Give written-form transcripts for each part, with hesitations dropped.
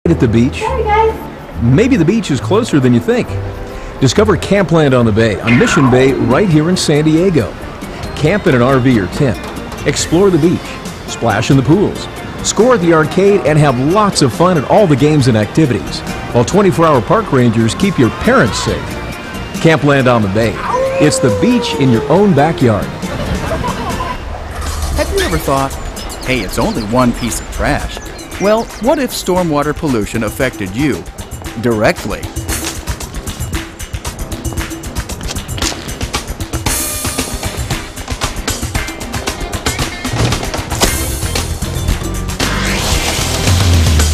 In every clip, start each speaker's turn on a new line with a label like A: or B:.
A: At the beach?
B: Hey guys.
A: Maybe the beach is closer than you think. Discover Campland on the Bay on Mission Bay right here in San Diego. Camp in an RV or tent. Explore the beach. Splash in the pools. Score at the arcade and have lots of fun at all the games and activities, while 24-hour park rangers keep your parents safe. Campland on the Bay. It's the beach in your own backyard.
C: Have you ever thought, hey, it's only one piece of trash? Well, what if stormwater pollution affected you directly?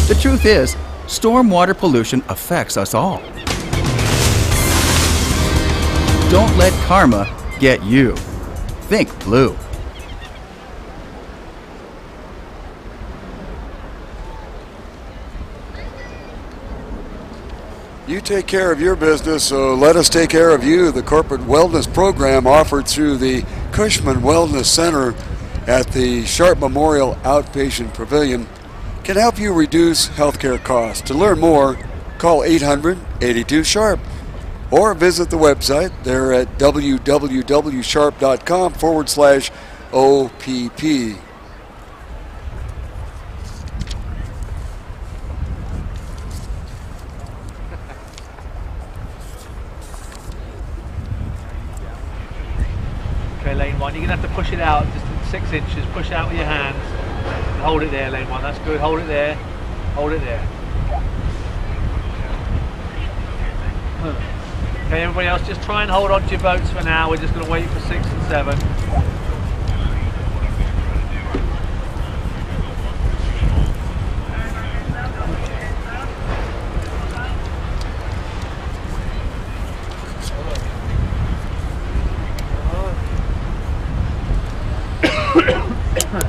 C: The truth is, stormwater pollution affects us all. Don't let karma get you. Think blue.
D: You take care of your business, so let us take care of you. The corporate wellness program offered through the Cushman Wellness Center at the Sharp Memorial Outpatient Pavilion can help you reduce healthcare costs. To learn more, call 800-82-SHARP or visit the website. They're at www.sharp.com/OPP.
E: Okay, lane one, you're going to have to push it out just 6 inches. Push it out with your hands. And hold it there, lane one. That's good. Hold it there. Hold it there. Okay, everybody else, just try and hold on to your boats for now. We're just going to wait for 6 and 7.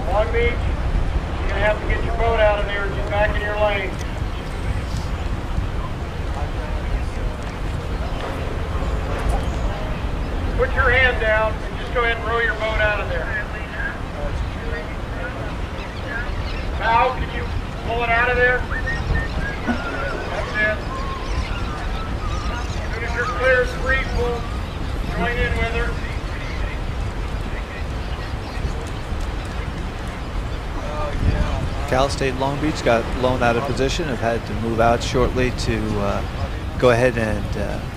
F: Long Beach, you're going to have to get your boat out of there and get back in your lane. Put your hand down and just go ahead and row your boat out of there. Now, can you pull it out of there? That's it. As soon as you're clear as free, pull. Join in with her.
G: Cal State Long Beach got blown out of position, have had to move out shortly to go ahead and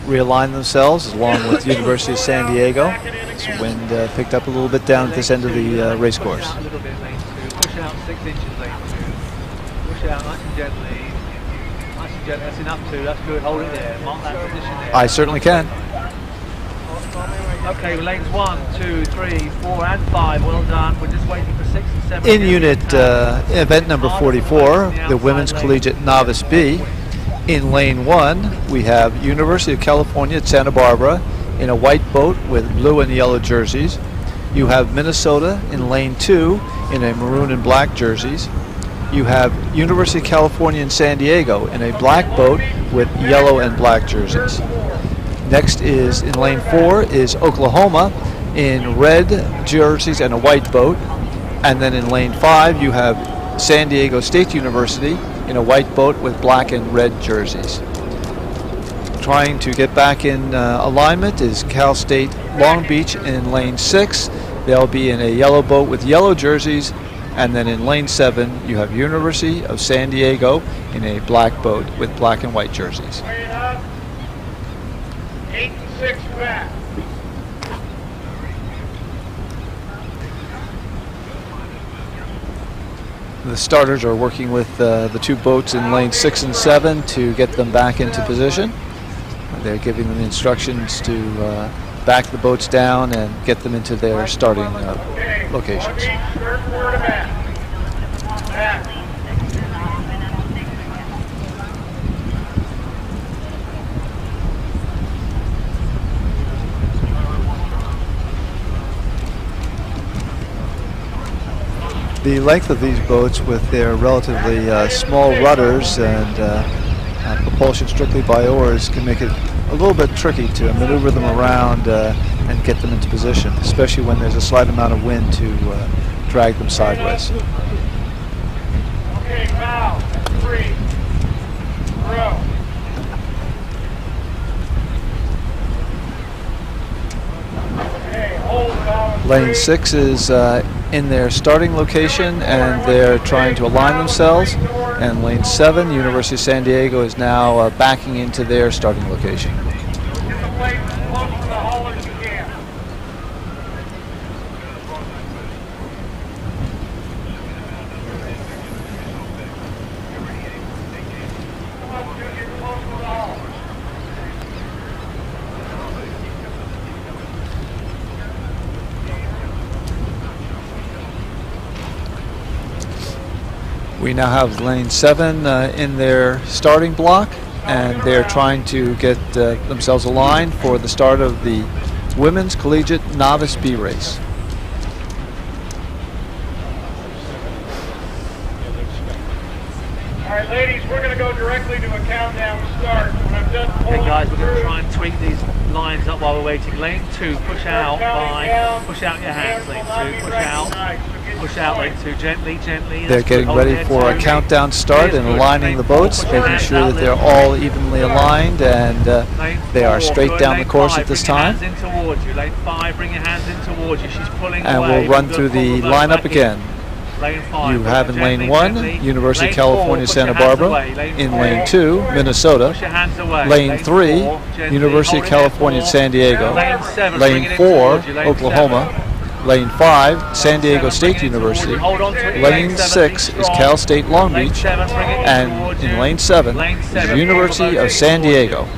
G: realign themselves along with University of San Diego. So wind picked up a little bit down at this end of the race course.
E: A little bit, lane 2. Push out 6 inches, lane 2. Push out nice and gently. Nice and gently. That's enough too. That's good. Hold it there. Mark that position there.
G: I certainly can.
E: Okay, lanes 1, 2, 3, 4 and 5, well done. We're just waiting for 6 and 7.
G: In unit event number 44, the Women's Collegiate Novice B. In lane 1, we have University of California at Santa Barbara in a white boat with blue and yellow jerseys. You have Minnesota in lane 2 in a maroon and black jerseys. You have University of California in San Diego in a black boat with yellow and black jerseys. Next is in lane 4 is Oklahoma in red jerseys and a white boat. And then in lane 5 you have San Diego State University in a white boat with black and red jerseys. Trying to get back in alignment is Cal State Long Beach in lane 6. They'll be in a yellow boat with yellow jerseys. And then in lane 7 you have University of San Diego in a black boat with black and white jerseys.
F: 8 and 6 back.
G: The starters are working with the 2 boats in lane 6 and 7 to get them back into position. They're giving them instructions to back the boats down and get them into their starting locations. The length of these boats with their relatively small rudders and propulsion strictly by oars can make it a little bit tricky to maneuver them around and get them into position, especially when there's a slight amount of wind to drag them sideways.
F: Okay, foul. 3.
G: Lane 6 is in their starting location, and they're trying to align themselves. And lane 7, University of San Diego, is now backing into their starting location.
F: Get the plate as close to the hull as you can. Come on, dude, get close to the hull.
G: We now have lane 7 in their starting block, and they're trying to get themselves aligned for the start of the Women's Collegiate Novice B race.
F: All right, ladies, we're going to go directly to a countdown start. When I'm done pulling
E: Hey guys, we're going to
F: through,
E: try and tweak these lines up while we're waiting. Lane 2, push out by, push out your hands. Lane 2, push out lane 2, gently, gently.
G: They're getting ready for a countdown start and aligning the boats, making sure that they're all evenly aligned, and they are straight down the course at this time.
E: Bring your hands in towards you. Lane 5, bring your hands in towards you. She's pulling
G: And
E: away.
G: we'll run through the lineup again.
E: Lane 5,
G: You have in lane
E: gently,
G: 1,
E: gently.
G: University of
E: Lane
G: California,
E: 4,
G: Santa
E: push your hands
G: Barbara.
E: away. Lane
G: In
E: 4,
G: lane 2, Minnesota.
E: push your hands away.
G: Lane 3,
E: 4, gently,
G: University of
E: hold it there,
G: California,
E: 4.
G: San Diego.
E: Lane 7, bring
G: Lane
E: it in
G: 4,
E: towards you. Lane
G: Oklahoma. Lane 5, San Diego State University.
E: Hold on to it.
G: Lane 6 is Cal State Long
E: Lane
G: Beach.
E: 7, bring it in
G: And
E: towards
G: in
E: you.
G: lane 7
E: Lane
G: is
E: 7,
G: University
E: pull the boat
G: of
E: in
G: San
E: towards
G: Diego.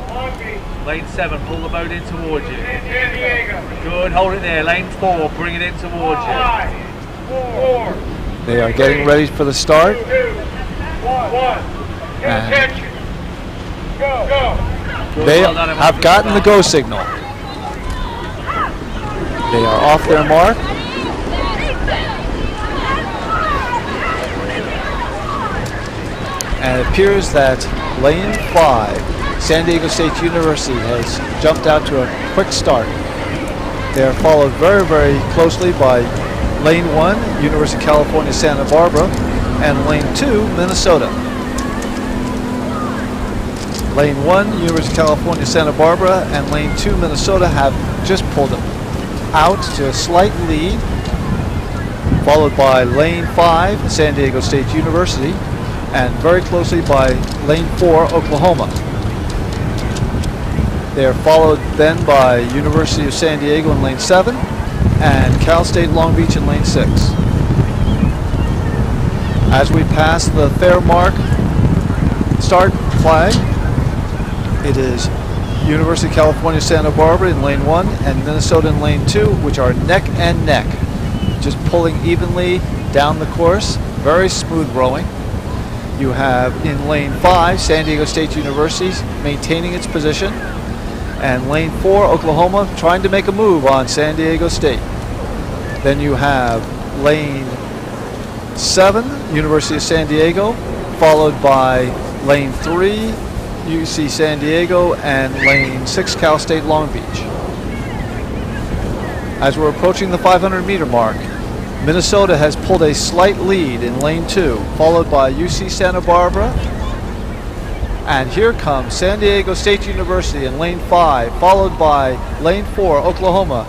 F: Long Beach,
E: you. Lane 7, pull the boat in towards you.
F: San Diego.
E: Good, hold it there. Lane 4, bring it in towards you.
F: 5, 4,
G: They are getting ready for the start.
F: 2, 1. Get
G: And
F: attention. Go.
E: Good,
G: they
E: well done, everyone.
G: have
E: Good
G: gotten the
E: start.
G: go signal. They are off their mark. And it appears that lane 5, San Diego State University, has jumped out to a quick start. They are followed very, very closely by lane 1, University of California, Santa Barbara, and lane 2, Minnesota. Lane 1, University of California, Santa Barbara, and lane 2, Minnesota, have just pulled out to a slight lead, followed by lane 5, San Diego State University, and very closely by lane 4, Oklahoma. They are followed then by University of San Diego in lane 7 and Cal State Long Beach in lane 6. As we pass the fair mark start flag, it is University of California, Santa Barbara in lane 1 and Minnesota in lane 2, which are neck and neck, just pulling evenly down the course. Very smooth rowing. You have in lane 5, San Diego State University maintaining its position, and lane 4, Oklahoma, trying to make a move on San Diego State. Then you have lane 7, University of San Diego, followed by lane 3, UC San Diego, and lane 6, Cal State Long Beach. As we're approaching the 500-meter mark, Minnesota has pulled a slight lead in lane 2, followed by UC Santa Barbara. And here comes San Diego State University in lane 5, followed by lane 4, Oklahoma.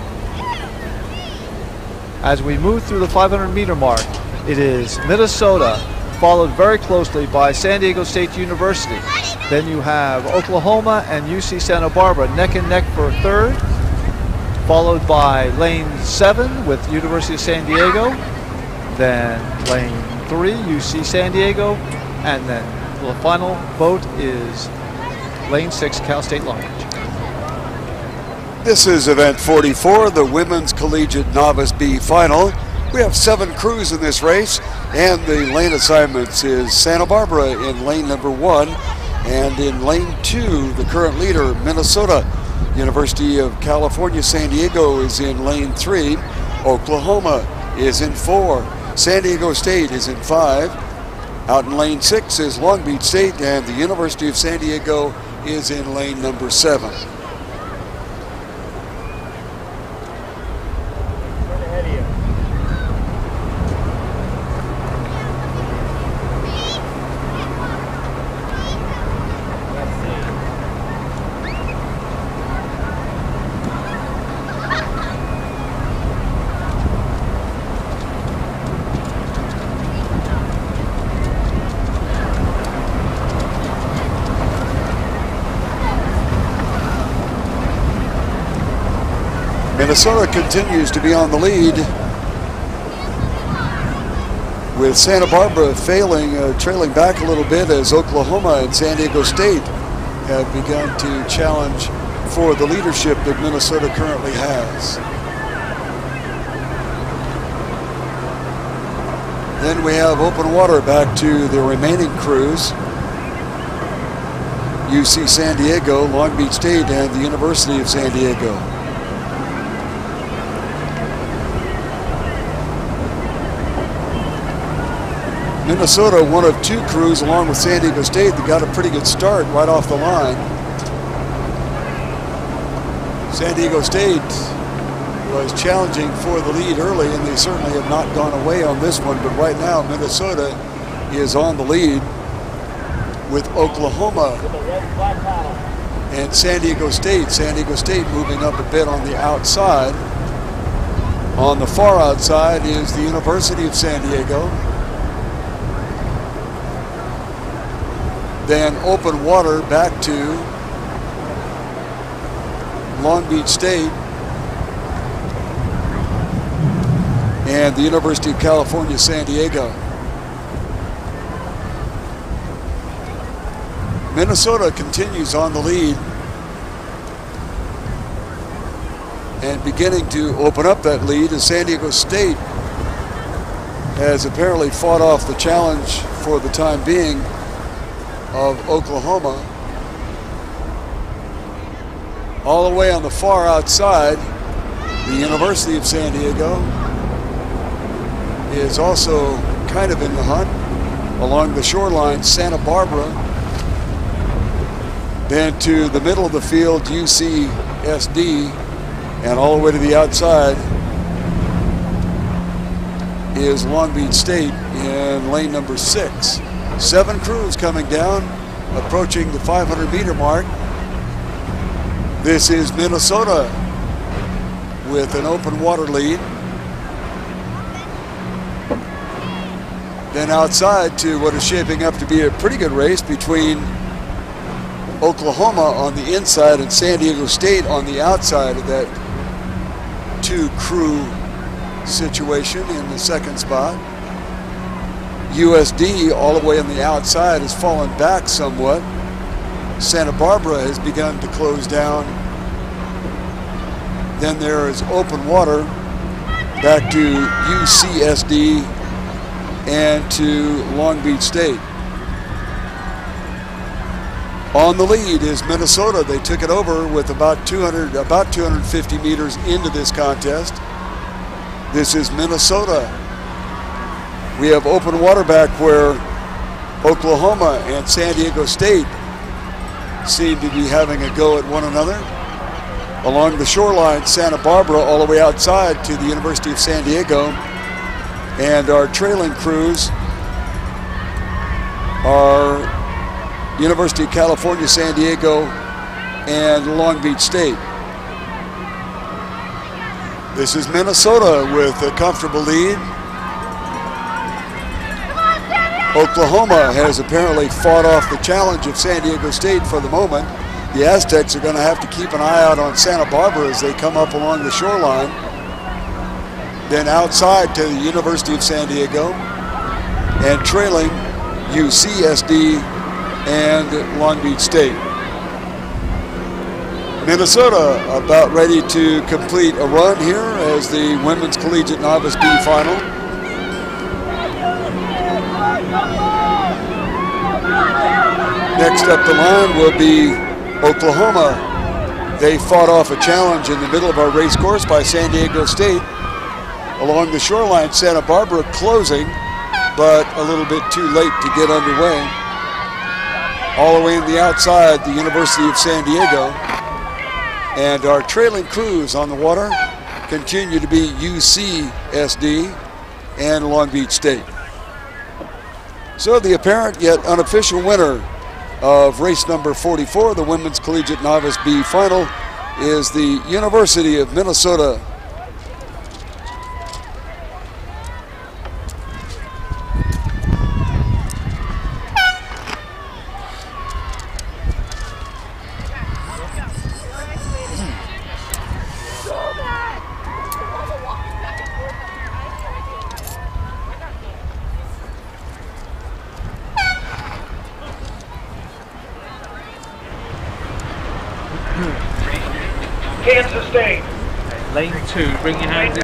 G: As we move through the 500-meter mark, it is Minnesota, followed very closely by San Diego State University. Then you have Oklahoma and UC Santa Barbara neck and neck for third, followed by lane 7 with University of San Diego, then lane 3, UC San Diego, and then the final boat is lane 6, Cal State Long Beach.
D: This is event 44, the Women's Collegiate Novice B Final. We have 7 crews in this race, and the lane assignments is Santa Barbara in lane number 1, and in lane 2, the current leader, Minnesota. University of California, San Diego is in lane 3. Oklahoma is in 4. San Diego State is in 5. Out in lane 6 is Long Beach State, and the University of San Diego is in lane number 7. Minnesota continues to be on the lead, with Santa Barbara trailing back a little bit as Oklahoma and San Diego State have begun to challenge for the leadership that Minnesota currently has. Then we have open water back to the remaining crews. UC San Diego, Long Beach State, and the University of San Diego. Minnesota, one of two crews along with San Diego State that got a pretty good start right off the line. San Diego State was challenging for the lead early, and they certainly have not gone away on this one, but right now Minnesota is on the lead with Oklahoma and San Diego State. San Diego State moving up a bit on the outside. On the far outside is the University of San Diego. Then open water back to Long Beach State and the University of California, San Diego. Minnesota continues on the lead and beginning to open up that lead as San Diego State has apparently fought off the challenge for the time being of Oklahoma. All the way on the far outside, the University of San Diego is also kind of in the hunt. Along the shoreline, Santa Barbara. Then to the middle of the field, UCSD, and all the way to the outside is Long Beach State in lane number 6. 7 crews coming down, approaching the 500-meter mark. This is Minnesota with an open water lead. Then outside to what is shaping up to be a pretty good race between Oklahoma on the inside and San Diego State on the outside of that 2-crew situation in the second spot. USD all the way on the outside has fallen back somewhat. Santa Barbara has begun to close down. Then there is open water back to UCSD and to Long Beach State. On the lead is Minnesota. They took it over with about 250 meters into this contest. This is Minnesota. We have open water back where Oklahoma and San Diego State seem to be having a go at one another. Along the shoreline, Santa Barbara all the way outside to the University of San Diego. And our trailing crews are University of California, San Diego, and Long Beach State. This is Minnesota with a comfortable lead. Oklahoma has apparently fought off the challenge of San Diego State for the moment. The Aztecs are going to have to keep an eye out on Santa Barbara as they come up along the shoreline. Then outside to the University of San Diego, and trailing UCSD and Long Beach State. Minnesota about ready to complete a run here as the Women's Collegiate Novice B final. Next up the line will be Oklahoma. They fought off a challenge in the middle of our race course by San Diego State. Along the shoreline, Santa Barbara closing, but a little bit too late to get underway. All the way on the outside, the University of San Diego. And our trailing crews on the water continue to be UCSD and Long Beach State. So the apparent yet unofficial winner of race number 44, the Women's Collegiate Novice B final, is the University of Minnesota.
F: can't sustain.
E: Lane 2, bring your hands in.